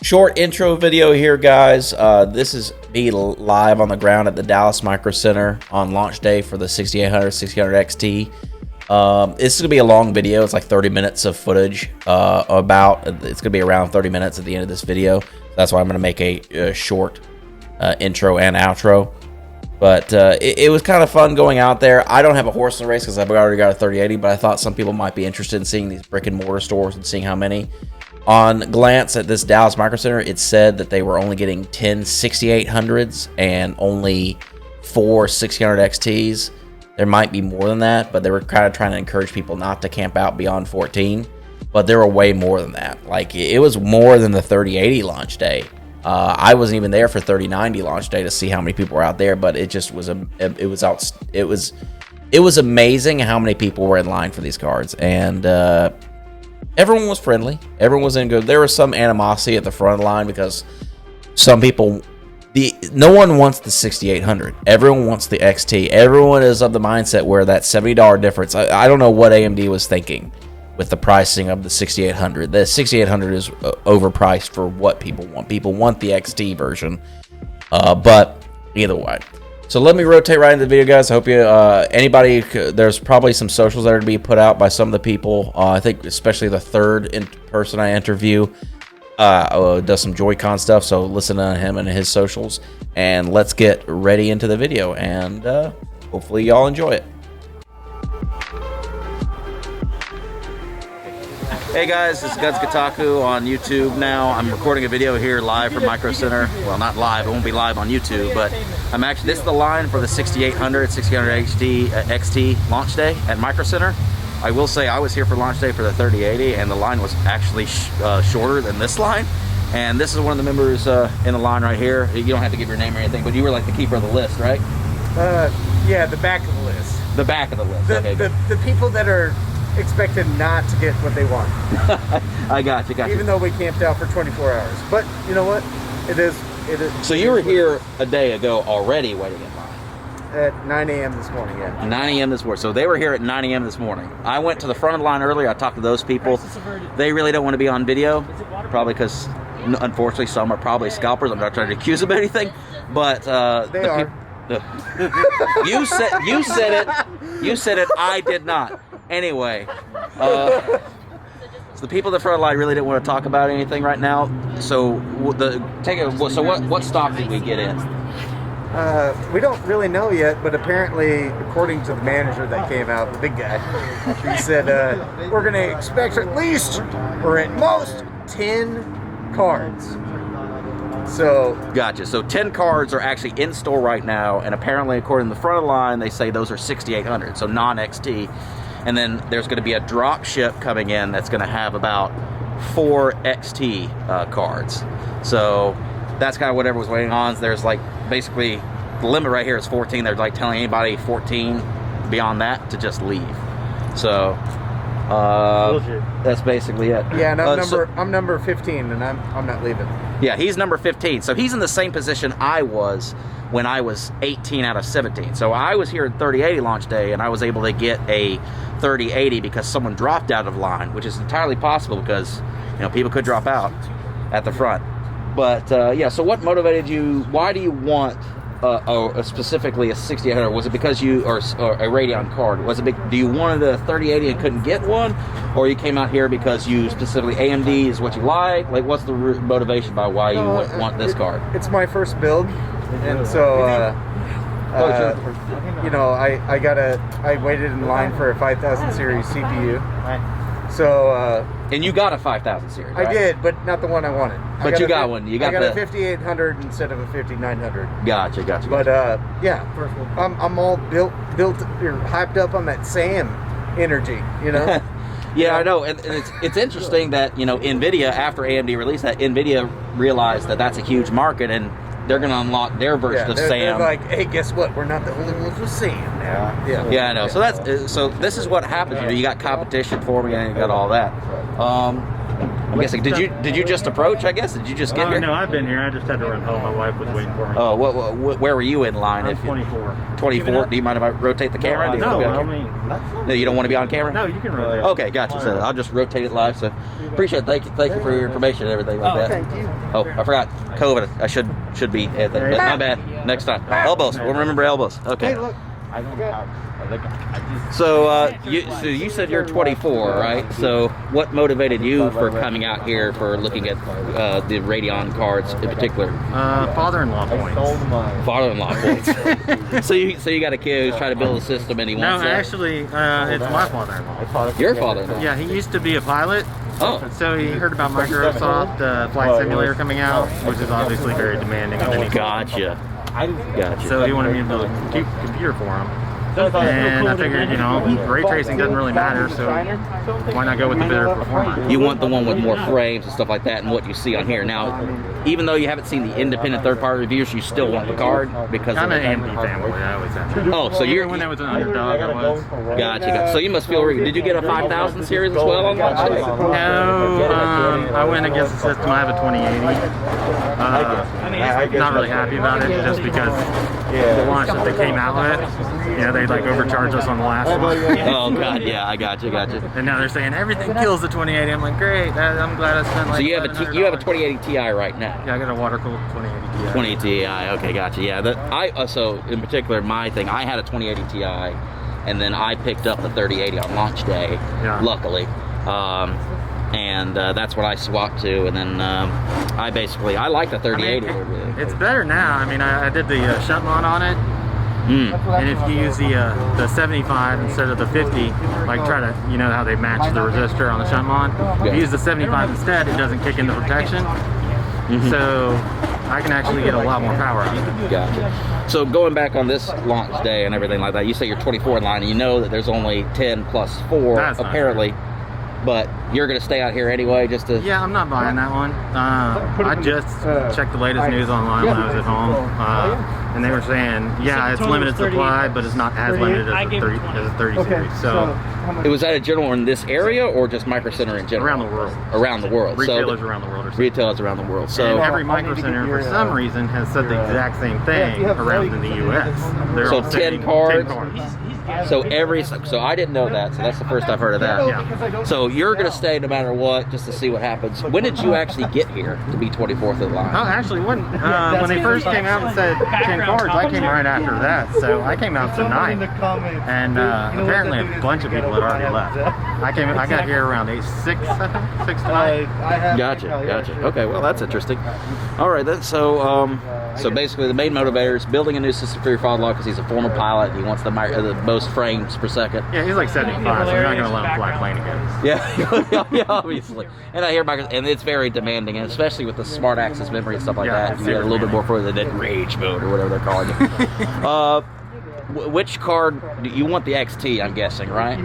Short intro video here, guys. This is me live on the ground at the Dallas Microcenter on launch day for the 6800, 6800 XT. This is going to be a long video. It's like 30 minutes of footage. It's going to be around 30 minutes at the end of this video. That's why I'm going to make a short intro and outro. But it was kind of fun going out there. I don't have a horse in the race because I've already got a 3080, but I thought some people might be interested in seeing these brick and mortar stores and seeing how many. On glance at this Dallas Microcenter, it said that they were only getting 10 6800s and only 4 1600 XTs. There might be more than that, but they were kind of trying to encourage people not to camp out beyond 14. But there were way more than that. Like, it was more than the 3080 launch day. I wasn't even there for 3090 launch day to see how many people were out there, but it just was it was amazing how many people were in line for these cards. And everyone was friendly. Everyone was in good. There was some animosity at the front of the line because some people, no one wants the 6800. Everyone wants the XT. Everyone is of the mindset where that $70 difference. I don't know what AMD was thinking with the pricing of the 6800. The 6800 is overpriced for what people want. People want the XT version. But either way. So let me rotate right into the video, guys. I hope you, there's probably some socials that are to be put out by some of the people. I think especially the third person I interview does some Joy-Con stuff. So listen to him and his socials. And let's get ready into the video. And hopefully y'all enjoy it. Hey guys, this is Guns Kotaku on YouTube now. I'm recording a video here live from Microcenter. Well, not live, it won't be live on YouTube, but this is the line for the 6800, 6800 XT launch day at Microcenter. I will say I was here for launch day for the 3080 and the line was actually shorter than this line. And this is one of the members in the line right here. You don't have to give your name or anything, but you were like the keeper of the list, right? Yeah, the back of the list. The back of the list, okay. The people that are expected not to get what they want. I got you. Even though we camped out for 24 hours. But you know what? It is. So you were here a day ago already waiting in line? At 9 a.m. this morning, yeah. 9 a.m. this morning. So they were here at 9 a.m. this morning. I went to the front of the line earlier. I talked to those people. They really don't want to be on video. Probably because, unfortunately, some are probably scalpers. I'm not trying to accuse them of anything. But they are. You said it. I did not. Anyway, so the people at the front line really didn't want to talk about anything right now. So what stock did we get in? We don't really know yet, but apparently, according to the manager that came out, the big guy, he said we're going to expect at least or at most 10 cards. So gotcha. So 10 cards are actually in store right now, and apparently, according to the front of the line, they say those are 6800, so non-XT. And then there's going to be a drop ship coming in that's going to have about 4 XT cards. So that's kind of what everyone's waiting on. There's like basically the limit right here is 14. They're like telling anybody 14 beyond that to just leave. So that's basically it. Yeah, and I'm number 15, and I'm not leaving. Yeah, he's number 15. So he's in the same position I was when I was 18 out of 17. So I was here at 3080 launch day, and I was able to get a 3080 because someone dropped out of line, which is entirely possible because people could drop out at the front. But yeah, so what motivated you? Why do you want specifically a 6800? Was it because you or a Radeon card? Was it do you wanted a 3080 and couldn't get one, or you came out here because you specifically AMD is what you like? Like, what's the motivation by why you want this card? It's my first build, and so I waited in line for a 5000 series CPU. So and you got a 5000 series, right? I did, but not the one I wanted. But you got one. I got a 5800 instead of a 5900. Gotcha. But yeah, I'm all built or hyped up on that SAM energy, Yeah, I know, and it's interesting that NVIDIA, after AMD released that, NVIDIA realized that that's a huge market, and they're going to unlock their version of SAM. They're like, hey, guess what? We're not the only ones with SAM now. Yeah, I know. So this is what happens. You got competition forming, and you got all that. I'm guessing. Did you just approach? I guess. Did you just get here? No, I've been here. I just had to run home. My wife was waiting for me. Oh, where were you in line? I'm 24. 24. Do you mind if I rotate the camera? No, No, you don't want to be on camera? No, you can rotate. Okay, gotcha. So I'll just rotate it live. So appreciate it. Thank you for your information and everything like that. Thank you. Oh, I forgot COVID. I should be at that, but my bad. Next time. Elbows. We'll remember elbows. Okay. Hey, look. So you said you're 24, right? So what motivated you for coming out here for looking at the Radeon cards in particular? Father-in-law points. Father-in-law points. so you got a kid who's trying to build a system and he wants No, that? actually, it's my father-in-law. Your father-in-law? Yeah, he used to be a pilot. Oh. So he heard about Microsoft Flight Simulator coming out, which is obviously very demanding of any. Gotcha. So he wanted me to build a computer for him. And I figured, ray tracing doesn't really matter, so why not go with the better performer? You want the one with more frames and stuff like that and what you see on here. Now, even though you haven't seen the independent third-party reviews, you still want the card because I'm an AMD fanboy. I always have been. Oh, so you're... When I was an underdog, I was. Gotcha. So you must feel... Did you get a 5000 series as well on launch day? No, I went against the system. I have a 2080. Not really happy about it just because the launch that they came out with, they like overcharged us on the last one. Oh god, yeah, I got you. And now they're saying everything kills the 2080. I'm like, great. I'm glad I spent like. So you have a 2080 Ti right now. Yeah, I got a water cooled 2080 Ti. 2080 Ti. Okay, gotcha. Yeah, so in particular, my thing, I had a 2080 Ti, and then I picked up the 3080 on launch day. Yeah. Luckily. And that's what I swapped to, and then I like the 3080. It's better now. I mean, I did the shunt mod on it. And if you use the 75 instead of the 50, like try to, how they match the resistor on the shunt mod. If you use the 75 instead, it doesn't kick into protection. So I can actually get a lot more power out of it. Gotcha. So going back on this launch day and everything like that, you say you're 24 in line, and you know that there's only 10 plus 4 apparently. But you're going to stay out here anyway just to... Yeah, I'm not buying that one. I just checked the latest news online when I was at home. And they were saying, yeah, it's limited supply, but it's not as limited as a 30 series. So, was that a general in this area or just Microcenter in general? Around the world. Around the world. Retailers around the world. Retailers around the world. So and every Microcenter, for some reason, has said the exact same thing around in the U.S. They're so all 10 cards. 10 cards. So I didn't know that, so that's the first I've heard of that. Yeah. So you're going to stay no matter what, just to see what happens. When did you actually get here to be 24th in line? Oh, actually, when they first came out and said 10 cards, I came right after that. So I came out tonight, and apparently a bunch of people had already left. I got here around 6 tonight. Gotcha. Okay, well that's interesting. All right, so basically the main motivator is building a new system for your father-in-law because he's a former pilot. And he wants the most frames per second. Yeah, he's like 75, so you're not going to let him fly a plane again. Yeah, obviously. And I hear about and it's very demanding, and especially with the smart access memory and stuff like that. You get a little bit more for the rage mode or whatever they're calling it. Which card do you want? The XT, I'm guessing, right?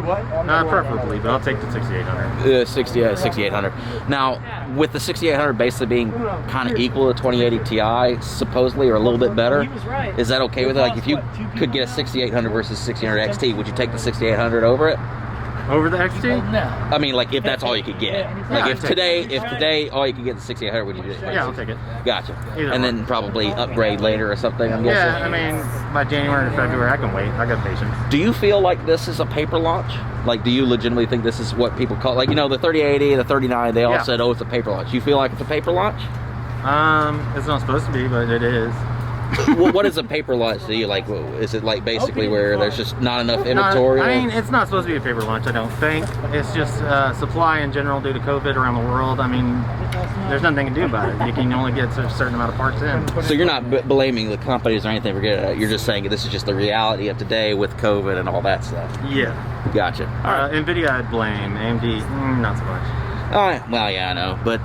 Preferably, but I'll take the 6800. 6800. Now, with the 6800 basically being kind of equal to 2080 Ti, supposedly, or a little bit better, is that okay with it? Like, if you could get a 6800 versus 6800 XT, would you take the 6800 over it? Over the XT? No. I mean, like, if that's all you could get. Like, if today all you could get the 6800, would you do it? Yeah, I'll take it. Gotcha. And then probably upgrade later or something, I'm guessing? Yeah, I mean, by January or February, I can wait. I got patience. Do you feel like this is a paper launch? Like, do you legitimately think this is what people call, like, the 3080, the 3090, they all said, oh, it's a paper launch. You feel like it's a paper launch? It's not supposed to be, but it is. Well, what is a paper launch to you? Like, is it like basically where there's just not enough inventory? I mean, it's not supposed to be a paper launch, I don't think. It's just supply in general due to COVID around the world. I mean, there's nothing to do about it. You can only get a certain amount of parts in. So you're not blaming the companies or anything for getting it. You're just saying this is just the reality of today with COVID and all that stuff. Yeah. Gotcha. All right. NVIDIA I'd blame. AMD, not so much. All right. Well, yeah, I know, but...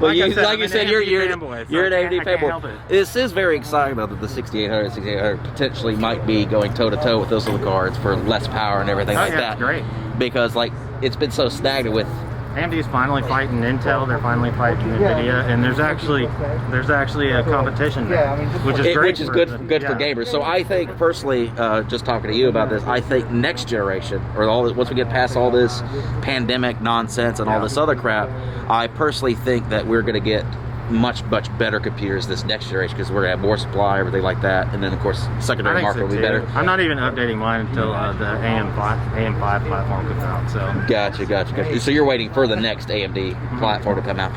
Well, like you said, you're an AMD fanboy. This is very exciting though that the 6800 potentially might be going toe to toe with those little cards for less power and everything like that. Great. Because like it's been so stagnant with AMD's finally fighting Intel. They're finally fighting NVIDIA, and there's actually a competition there, which is great. Which is good for gamers. So I think personally, just talking to you about this, I think next generation, or once we get past all this pandemic nonsense and all this other crap, I personally think that we're going to get much better computers this next generation because we're gonna have more supply, everything like that, and then of course secondary market will be better. I'm not even updating mine until the AM5 platform comes out. So gotcha. So you're waiting for the next AMD platform to come out.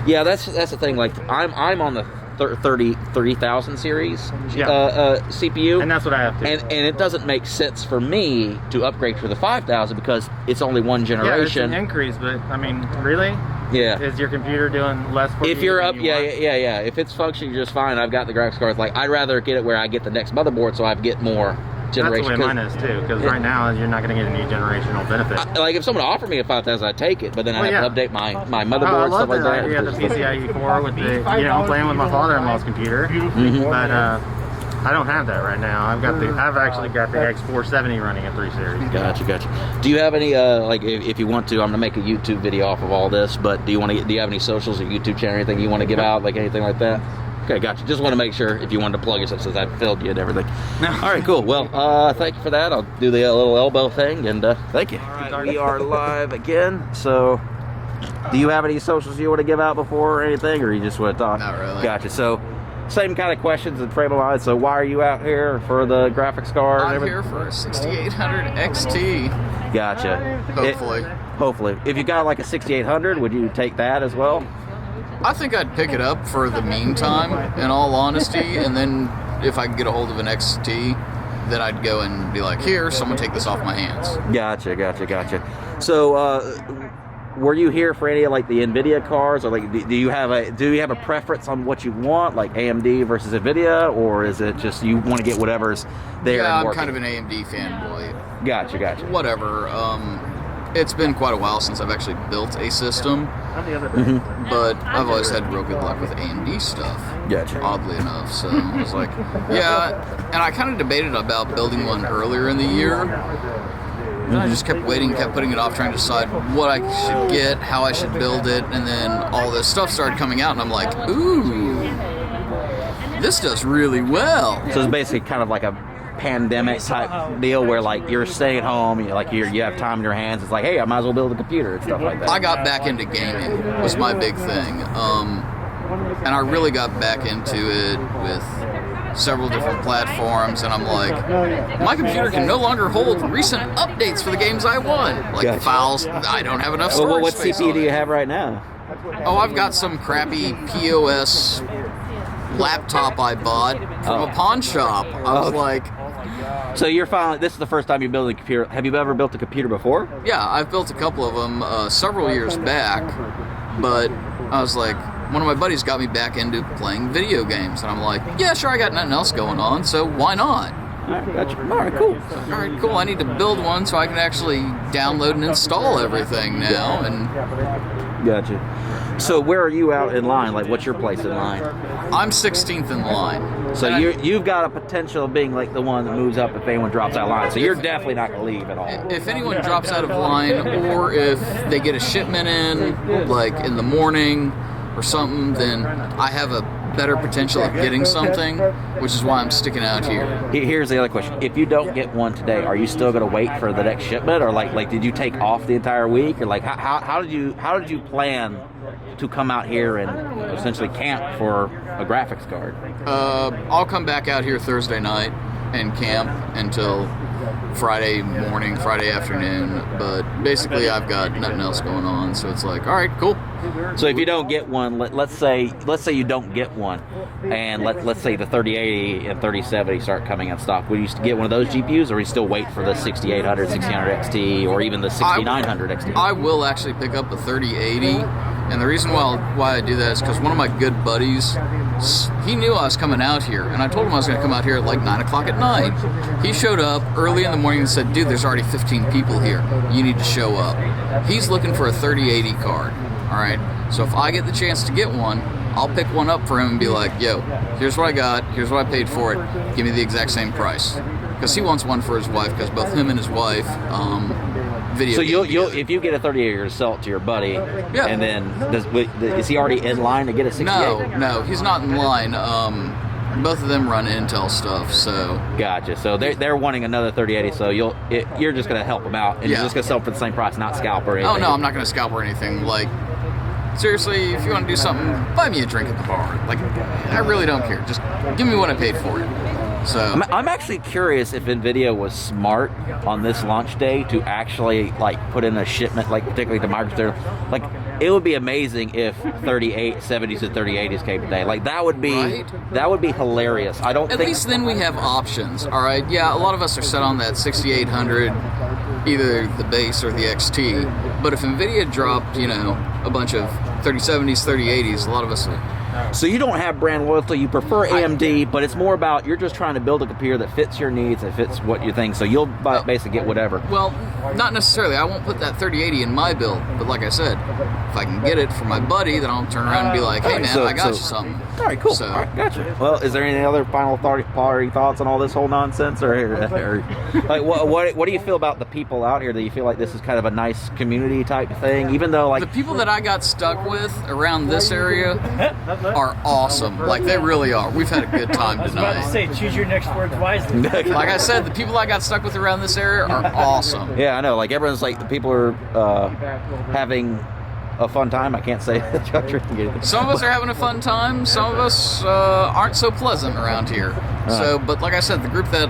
Yeah, that's the thing. Like I'm on the 30,000 series CPU, and that's what I have to. And it doesn't make sense for me to upgrade to the 5,000 because it's only one generation. Yeah, it's an increase, but I mean, really? Yeah. Is your computer doing less for you? If you're up, yeah. If it's functioning just fine, I've got the graphics card. Like, I'd rather get it where I get the next motherboard so I get more generation. That's the way mine is too, because right now you're not going to get any generational benefit. Like, if someone offered me a 5,000, I'd take it, but then I'd have to update my motherboard, stuff like that. Yeah, the PCIe 4 with the, I'm playing with my father-in-law's computer, but I don't have that right now. I've actually got the X470 running at 3 series. Gotcha. Do you have any like if you want to? I'm gonna make a YouTube video off of all this, but do you have any socials or YouTube channel, anything you want to give out, like anything like that? Okay, gotcha. Just want to make sure if you wanted to plug yourself since I filled you and everything. All right, cool. Well, thank you for that. I'll do the little elbow thing, and thank you. All right, we are live again. So, do you have any socials you want to give out before or anything, or you just want to talk? Not really. Gotcha. So, same kind of questions and frame of mind. So, why are you out here for the graphics card? I'm here for a 6800 XT. Gotcha. Hopefully. If you got like a 6800, would you take that as well? I think I'd pick it up for the meantime, in all honesty, and then if I could get a hold of an XT, then I'd go and be like, here, someone take this off my hands. Gotcha. So, were you here for any of like the NVIDIA cards, or like do you have a preference on what you want, like AMD versus NVIDIA, or is it just you want to get whatever's there? Yeah, and I'm kind of an AMD fanboy. Gotcha. Whatever. It's been quite a while since I've actually built a system, but I've always had real good luck with AMD stuff. Gotcha. Oddly enough, so I was like, yeah, and I kind of debated about building one earlier in the year. And I just kept waiting, kept putting it off, trying to decide what I should get, how I should build it, and then all this stuff started coming out, and I'm like, ooh, this does really well. So it's basically kind of like a pandemic type deal where like you're staying at home, you have time in your hands. It's like, hey, I might as well build a computer and stuff like that. I got back into gaming was my big thing, and I really got back into it with several different platforms, and I'm like, my computer can no longer hold recent updates for the games I won. Like Gotcha. Files, I don't have enough storage What space CPU on do you it. have right now? Oh, I've got some crappy POS laptop I bought from a pawn shop. I was like... So you're finally, this is the first time you're building a computer. Have you ever built a computer before? Yeah, I've built a couple of them several years back, but I was like, one of my buddies got me back into playing video games, and I'm like, yeah, sure, I got nothing else going on, so why not? All right, gotcha. All right, cool. All right, cool. I need to build one so I can actually download and install everything now. And Gotcha. So where are you out in line? Like, what's your place in line? I'm 16th in line. So you've got a potential of being like the one that moves up if anyone drops out of line. So you're definitely not going to leave at all. If anyone drops out of line, or if they get a shipment in, like in the morning or something, then I have a better potential of getting something, which is why I'm sticking out here. Here's the other question: if you don't get one today, are you still going to wait for the next shipment, or like did you take off the entire week, or like how did you plan to come out here and essentially camp for a graphics card? I'll come back out here Thursday night and camp until Friday morning, Friday afternoon, but basically I've got nothing else going on, so it's like, all right, cool. So if you don't get one, let's say you don't get one, and let's say the 3080 and 3070 start coming in stock, would you get one of those GPUs, or you still wait for the 6800, 1600 XT, or even the 6900 XT? I will actually pick up a 3080, and the reason why I do that is because one of my good buddies, he knew I was coming out here, and I told him I was going to come out here at like 9 o'clock at night. He showed up early in the morning and said, dude, there's already 15 people here. You need to show up. He's looking for a 3080 card. All right, so if I get the chance to get one, I'll pick one up for him and be like, yo, here's what I got, here's what I paid for it, give me the exact same price. Because he wants one for his wife, because both him and his wife video. So game you'll together. if you get a 38, you're gonna sell it to your buddy, Yeah. and then is he already in line to get a 68? No, he's not in line. Both of them run Intel stuff, so Gotcha. So they're wanting another 3080. So you're just gonna help them out, and Yeah. you're just gonna sell them for the same price, not scalp or anything. oh no, I'm not going to scalp or anything. Like, seriously, if you want to do something, buy me a drink at the bar. Like, I really don't care. Just give me what I paid for it. So I'm actually curious if NVIDIA was smart on this launch day to actually like put in a shipment, like particularly to Microcenter. Like, it would be amazing if 3070s and 3080s came today. Like, that would be Right. hilarious. I don't at think least then we have options. All right, yeah, a lot of us are set on that 6800, either the base or the XT. But if NVIDIA dropped, a bunch of 3070s, 3080s, a lot of us. so. You don't have brand loyalty. You prefer AMD, but it's more about you're just trying to build a computer that fits your needs and fits what you think. So you'll basically get whatever. Well, not necessarily. I won't put that 3080 in my build, but like I said, if I can get it for my buddy, then I'll turn around and be like, hey man, I got you something. All right, cool. So- All right, gotcha. Well, is there any other final party thoughts on all this whole nonsense, or like what do you feel about the people out here? Do you feel like this is kind of a nice community type thing, even though like The people that I got stuck with around this area are awesome. Like, they really are. We've had a good time I was about to tonight. say, choose your next words wisely. Like I said, the people I got stuck with around this area are awesome. yeah, I know. Like everyone's like the people are having a fun time. I can't say Some of us are having a fun time. Some of us aren't so pleasant around here. So, but like I said, the group that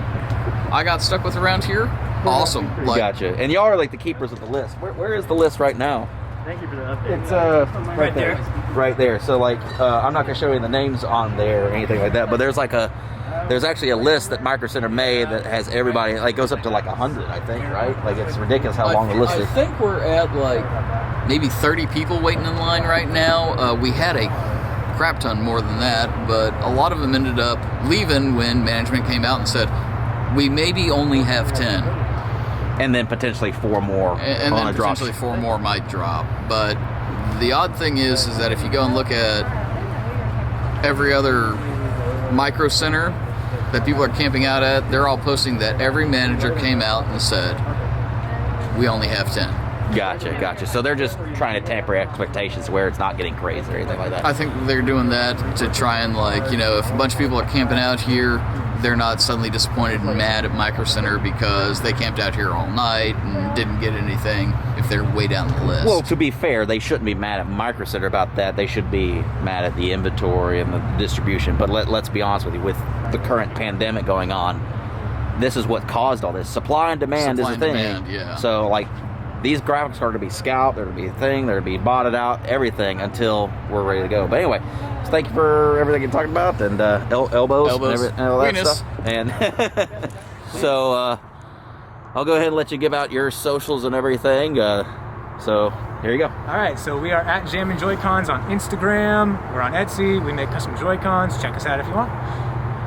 I got stuck with around here, awesome. Like, Gotcha. And y'all are like the keepers of the list. Where is the list right now? Thank you for the update. It's right there. Right there. So like I'm not gonna show you the names on there or anything like that, but there's actually a list that Microcenter made that has everybody, like goes up to like 100, I think, right? Like, it's ridiculous how long the list I is. think we're at like maybe 30 people waiting in line right now. We had a crap ton more than that, but a lot of them ended up leaving when management came out and said, we maybe only have 10. And then potentially 4 more And on then a drop. potentially 4 more might drop. But the odd thing is that if you go and look at every other Microcenter that people are camping out at, they're all posting that every manager came out and said, we only have 10. Gotcha. So they're just trying to temper expectations where it's not getting crazy or anything like that. I think they're doing that to try and, like, if a bunch of people are camping out here, they're not suddenly disappointed and mad at Microcenter because they camped out here all night and didn't get anything if they're way down the list. Well, to be fair, they shouldn't be mad at Microcenter about that. They should be mad at the inventory and the distribution. But let's be honest with you, with the current pandemic going on, this is what caused all this. Supply and demand Supply is a and thing. demand, yeah. So, like, these graphics are going to be scalped, they're going to be a thing, they're going to be botted out, everything until we're ready to go. But anyway, so thank you for everything you talked about, and elbows and all that Weenus. stuff. And so I'll go ahead and let you give out your socials and everything. So here you go. All right, so we are at Jammin' Joy-Cons on Instagram. We're on Etsy. We make custom Joy-Cons. Check us out if you want.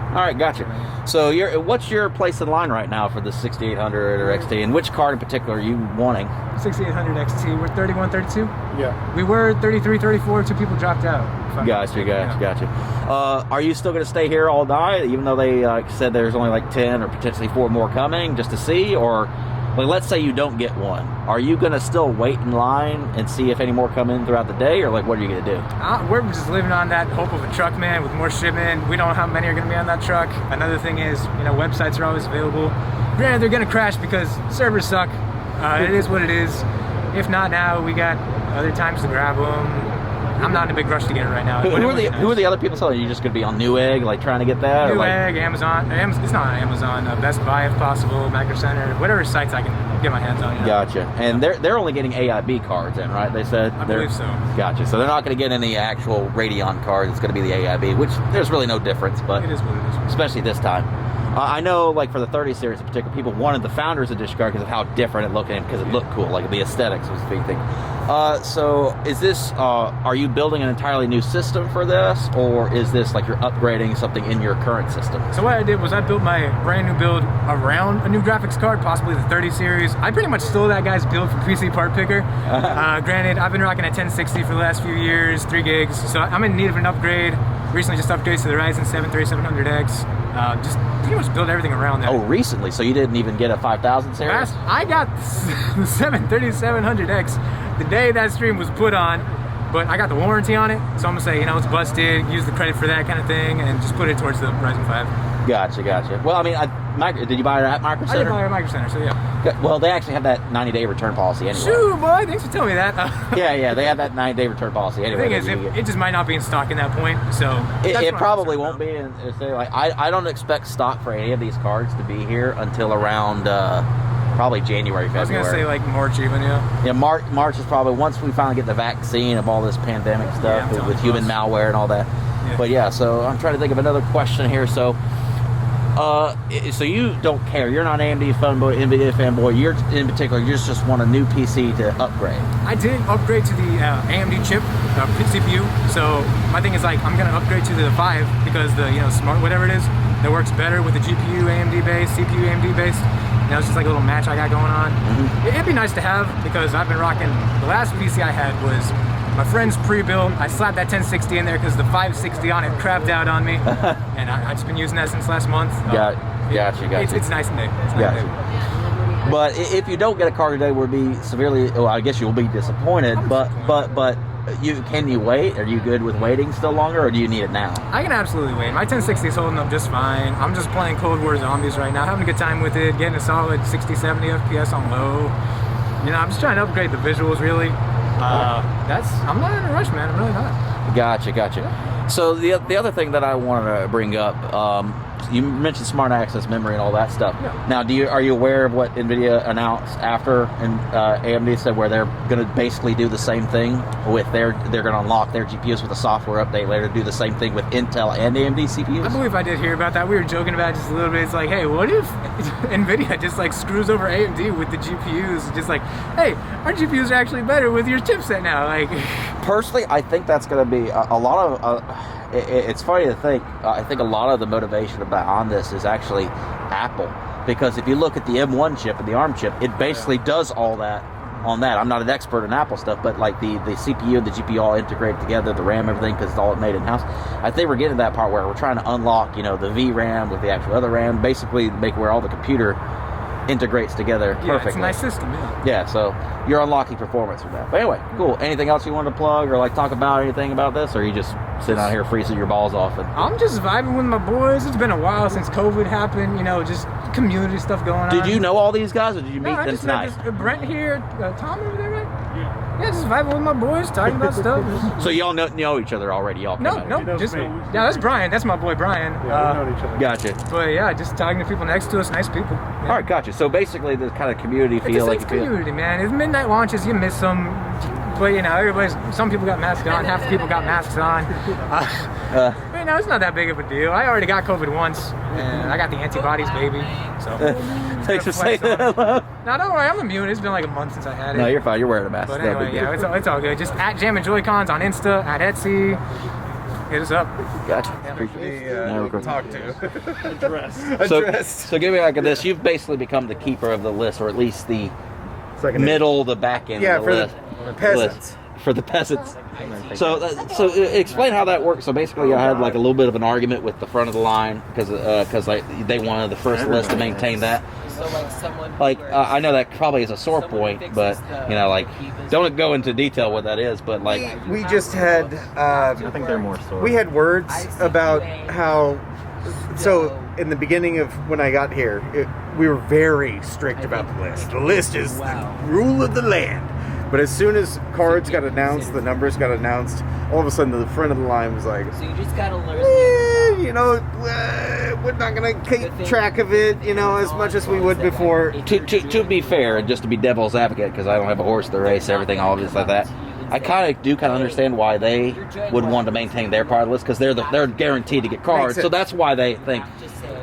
All right, gotcha. So what's your place in line right now for the 6800 or XT, and which card in particular are you wanting? 6800 XT. We're 31, 32. Yeah. We were 33, 34. 2 people dropped out. If I'm not Gotcha. mistaken. Are you still going to stay here all night, even though they said there's only like 10 or potentially 4 more coming, just to see? Or, like, let's say you don't get one. Are you going to still wait in line and see if any more come in throughout the day, or like what are you going to do? We're just living on that hope of a truck, man, with more shipment. We don't know how many are going to be on that truck. Another thing is, websites are always available. Granted, they're going to crash because servers suck. It is what it is. If not now, we got other times to grab them. I'm not in a big rush to get it right now. Who are the other people selling? Are you just going to be on Newegg, like trying to get that? Newegg, Amazon. It's not on Amazon. Best Buy if possible. Microcenter. Whatever sites I can get my hands on. Gotcha. And they're only getting AIB cards in, right? They said. I believe so. Gotcha. So they're not going to get any actual Radeon cards. It's going to be the AIB, which there's really no difference, but It is what it is. especially this time. I know, like, for the 30 series in particular, people wanted the Founders Edition card because of how different it looked, and because it looked cool. Like, the aesthetics was the big thing. So is this, are you building an entirely new system for this, or is this like you're upgrading something in your current system? So what I did was I built my brand new build around a new graphics card, possibly the 30 series. I pretty much stole that guy's build from PC Part Picker. Granted, I've been rocking a 1060 for the last few years, 3 gigs, so I'm in need of an upgrade. Recently just upgraded to the Ryzen 7 3700X. just pretty much build everything around that. Oh, recently. So you didn't even get a 5000 series? I got the 73700X the day that stream was put on, but I got the warranty on it, so I'm gonna say, it's busted, use the credit for that kind of thing, and just put it towards the Ryzen 5. Gotcha. Well, I mean, did you buy it at Microcenter? I did buy it at Microcenter, so yeah. Well, they actually have that 90-day return policy anyway. Shoot, boy, thanks for telling me that. Yeah, they have that 90-day return policy anyway. The thing is, it just might not be in stock in that point, so... It probably won't be. I don't expect stock for any of these cards to be here until around probably January, February. I was going to say like March even, yeah. Yeah, March is probably once we finally get the vaccine of all this pandemic stuff with human malware and all that. Yeah. But yeah, so I'm trying to think of another question here. So you don't care. You're not an AMD fanboy, NVIDIA fanboy. You're in particular, you just want a new PC to upgrade. I did upgrade to the AMD chip CPU. So my thing is like I'm gonna upgrade to the 5 because the smart whatever it is that works better with the GPU AMD based, CPU AMD based. It's just like a little match I got going on. Mm-hmm. It'd be nice to have because I've been rocking. The last PC I had was my friend's pre-built. I slapped that 1060 in there because the 560 on it crapped out on me, and I've just been using that since last month. Gotcha. It's nice and day. But if you don't get a card today, we'll be severely. Well, I guess you'll be disappointed. But can you wait? Are you good with waiting still longer, or do you need it now? I can absolutely wait. My 1060 is holding up just fine. I'm just playing Cold War Zombies right now, having a good time with it, getting a solid 60, 70 FPS on low. I'm just trying to upgrade the visuals really. I'm not in a rush, man. I'm really not. Gotcha. So the other thing that I wanted to bring up, you mentioned smart access memory and all that stuff. Yeah. Now, are you aware of what NVIDIA announced after and AMD said where they're going to basically do the same thing with they're going to unlock their GPUs with a software update later, do the same thing with Intel and AMD CPUs? I believe I did hear about that. We were joking about it just a little bit. It's like, hey, what if NVIDIA just like screws over AMD with the GPUs? Just like, hey, our GPUs are actually better with your chipset now. Like, personally, I think that's going to be a lot of. It's funny to think. I think a lot of the motivation on this is actually Apple, because if you look at the M1 chip and the ARM chip, it basically does all that on that. I'm not an expert in Apple stuff, but like the CPU and the GPU all integrated together, the RAM, everything, because it's all made in house. I think we're getting to that part where we're trying to unlock, the VRAM with the actual other RAM, basically make where all the computer integrates together perfectly. It's a nice system, yeah. So you're unlocking performance with that. But anyway, cool. Anything else you want to plug or like talk about anything about this, or are you just sitting out here freezing your balls off? I'm just vibing with my boys. It's been a while since COVID happened. Just community stuff going on. Did you know all these guys, or did you meet them tonight? Brent here, Tom over there, right? Yeah, just vibing with my boys, talking about stuff. So y'all know each other already? Y'all that's Brian. That's my boy Brian. Yeah, we know each other. Gotcha. But yeah, just talking to people next to us, nice people. Yeah. All right, gotcha. So basically, this kind of community feel. It's community, man. It's midnight launches. You miss them, but some people got masks on. Half the people got masks on. It's not that big of a deal. I already got COVID once, and I got the antibodies, baby. So thanks for saying that. No, don't worry. I'm immune. It's been like a month since I had it. No, you're fine. You're wearing a mask. But anyway, it's all good. Just at Jam and Joy-Cons on Insta, at Etsy. Hit us up. Gotcha. Talk to. So give me like this. You've basically become the keeper of the list, or at least the the back end of the list. The peasants. For the peasants. So explain how that works. So basically, I had like a little bit of an argument with the front of the line because they wanted the first list to maintain that. I know that probably is a sore point, but don't go into detail what that is. But we just had. I think they're more sore. We had words about how. So in the beginning of when I got here, we were very strict about the list. The list is the rule of the land. But as soon as cards got announced, the numbers got announced, all of a sudden the front of the line was like, so you just gotta learn. We're not gonna keep track of it, as much as we would before. To be fair, and just to be devil's advocate, because I don't have a horse to race, everything, all of this like that. I kind of understand why they would want to maintain their part of the list, because they're guaranteed to get cards, so that's why they think.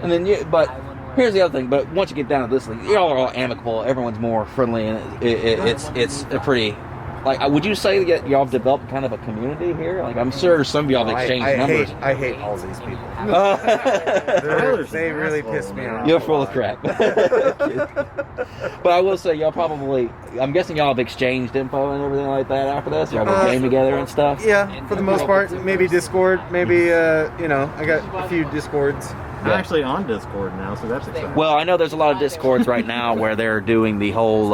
And then, but here's the other thing. But once you get down to this thing, y'all are all amicable. Everyone's more friendly, and it's a pretty. Would you say that y'all have developed kind of a community here? I'm sure some of y'all have exchanged numbers. I hate all these people. They really piss me off. You're full of crap. But I will say, y'all probably, I'm guessing y'all have exchanged info and everything like that after this? Y'all go game together and stuff? Yeah, for the most part. Maybe Discord. Maybe, I got a few Discords. I'm actually on Discord now, so that's exciting. Well, I know there's a lot of Discords right now where they're doing the whole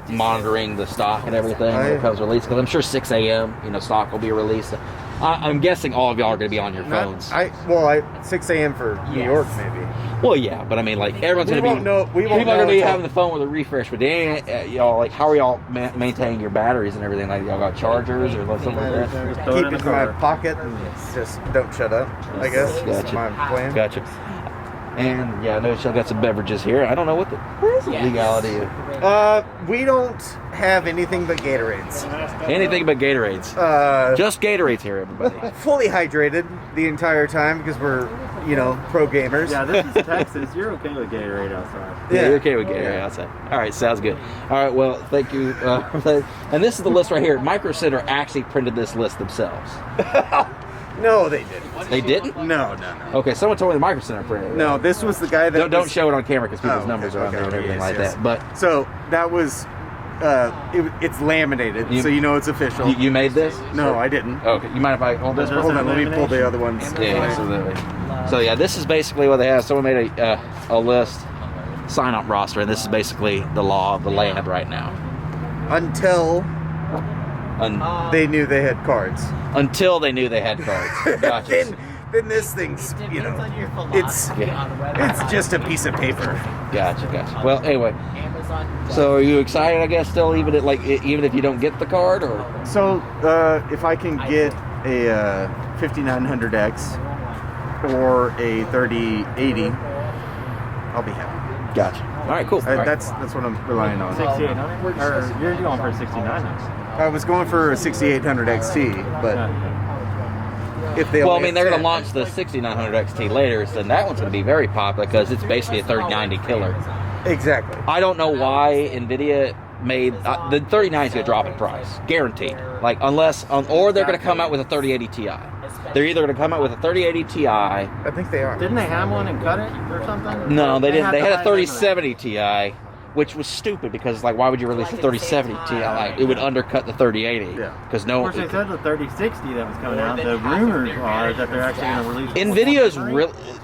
monitoring the stock and everything when it comes released. Because I'm sure 6 a.m. stock will be released. I'm guessing all of y'all are going to be on your phones. 6 a.m. for New York, maybe. Well, yeah, but I mean, like, everyone's going to be. We won't people are going to be until- having the phone with a refresh. But y'all, like, how are y'all maintaining your batteries and everything? Like, y'all got chargers or something like that? Keep it in my pocket and just don't shut up, I guess. That's my plan. Gotcha. And yeah, I know y'all got some beverages here. I don't know what is the legality of We don't have anything but Gatorades. anything but Gatorades. Just Gatorades here, everybody. Fully hydrated the entire time because we're, pro gamers. Yeah, this is Texas. You're okay with Gatorade outside. Yeah, you're okay with Gatorade outside. All right, sounds good. All right, well, thank you. And this is the list right here. Microcenter actually printed this list themselves. No, they didn't. They didn't? No. Okay, someone told me the Microcenter printed it. No, this was the guy that Don't show it on camera because people's numbers are on okay, there and everything like yes. that. But So that was, it's laminated, so you know it's official. you made this? No, I didn't. Okay, you mind if I hold this? Hold on, let me pull the other ones. Yeah, absolutely. So yeah, this is basically what they have. Someone made a list, sign up roster, and this is basically the law of the land right now. Until they knew they had cards. Until they knew they had cards. Gotcha. then this thing's, it's just a piece of paper. Gotcha. Well, anyway, so are you excited? I guess still, even if you don't get the card, or So if I can get a 5900X or a 3080, I'll be happy. gotcha. All right, cool. All right. That's what I'm relying on. 6800? Or you're going for a 6900? I was going for a 6800 XT, but if they Well, I only mean, they're going to have launch the 6900 XT later, so that one's going to be very popular because it's basically a 3090 killer. 10. Exactly. I don't know why NVIDIA made the 3090 is going to drop in price, guaranteed. Like or they're going to come out with a 3080 Ti. They're either going to come out with a 3080 Ti. I think they are. Didn't they have one and cut it or something? No, they didn't. They had a the 3070 Ti, which was stupid because, like, why would you release a 3070 Ti? Like, it would undercut the 3080. Yeah. Because Of course, they said the 3060 that was coming out. The rumors are that they're actually going to release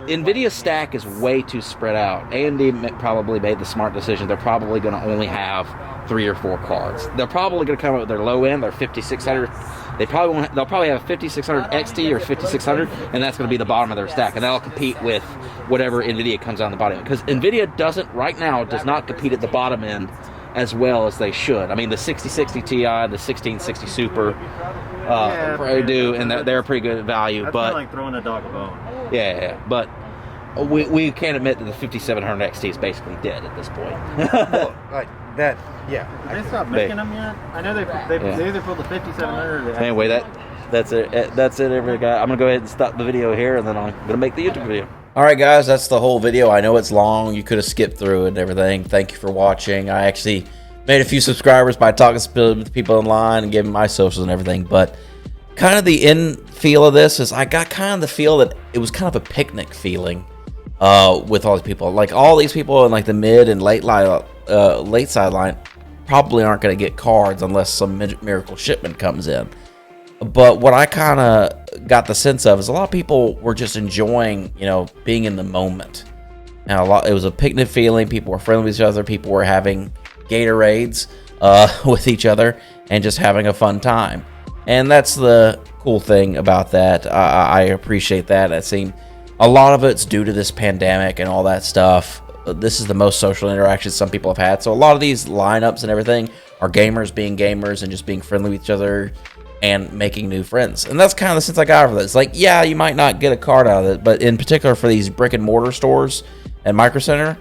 NVIDIA's stack is way too spread out. AMD probably made the smart decision. They're probably going to only have 3 or 4 cards. They're probably going to come out with their low end, their 5600. They'll probably have a 5600 XT or 5600, and that's going to be the bottom of their stack, and that'll compete with whatever NVIDIA comes out on the bottom end. Because NVIDIA does not compete at the bottom end as well as they should. I mean, the 6060 Ti, the 1660 Super probably do, and they're a pretty good value. That's but like throwing a dog a bone. yeah, but we can't admit that the 5700 XT is basically dead at this point. That, yeah. Did they stop making them yet? I know they either pulled the 5700 or the Anyway, that's it. That's it, every guy. I'm gonna go ahead and stop the video here, and then I'm gonna make the YouTube video. All right, guys, that's the whole video. I know it's long. You could have skipped through it and everything. Thank you for watching. I actually made a few subscribers by talking to people online and giving my socials and everything. But kind of the end feel of this is I got kind of the feel that it was kind of a picnic feeling with all these people. Like all these people in like the mid and late sideline probably aren't going to get cards unless some miracle shipment comes in. But what I kind of got the sense of is a lot of people were just enjoying, being in the moment. Now, it was a picnic feeling. People were friendly with each other. People were having Gatorades with each other and just having a fun time. And that's the cool thing about that. I appreciate that. It seemed a lot of it's due to this pandemic and all that stuff. This is the most social interaction some people have had. So a lot of these lineups and everything are gamers being gamers and just being friendly with each other and making new friends. And that's kind of the sense I got out of this. Like, yeah, you might not get a card out of it, but in particular for these brick and mortar stores at Microcenter,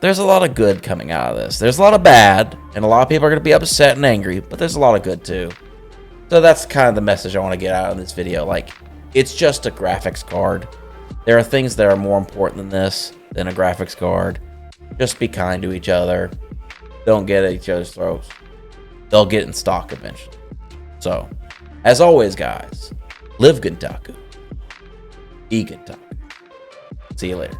there's a lot of good coming out of this. There's a lot of bad, and a lot of people are going to be upset and angry, but there's a lot of good too. So that's kind of the message I want to get out of this video. Like, it's just a graphics card. There are things that are more important than this, than a graphics card. Just be kind to each other. Don't get at each other's throats. They'll get in stock eventually. So, as always, guys, live Guntaku. Eat Guntaku. See you later.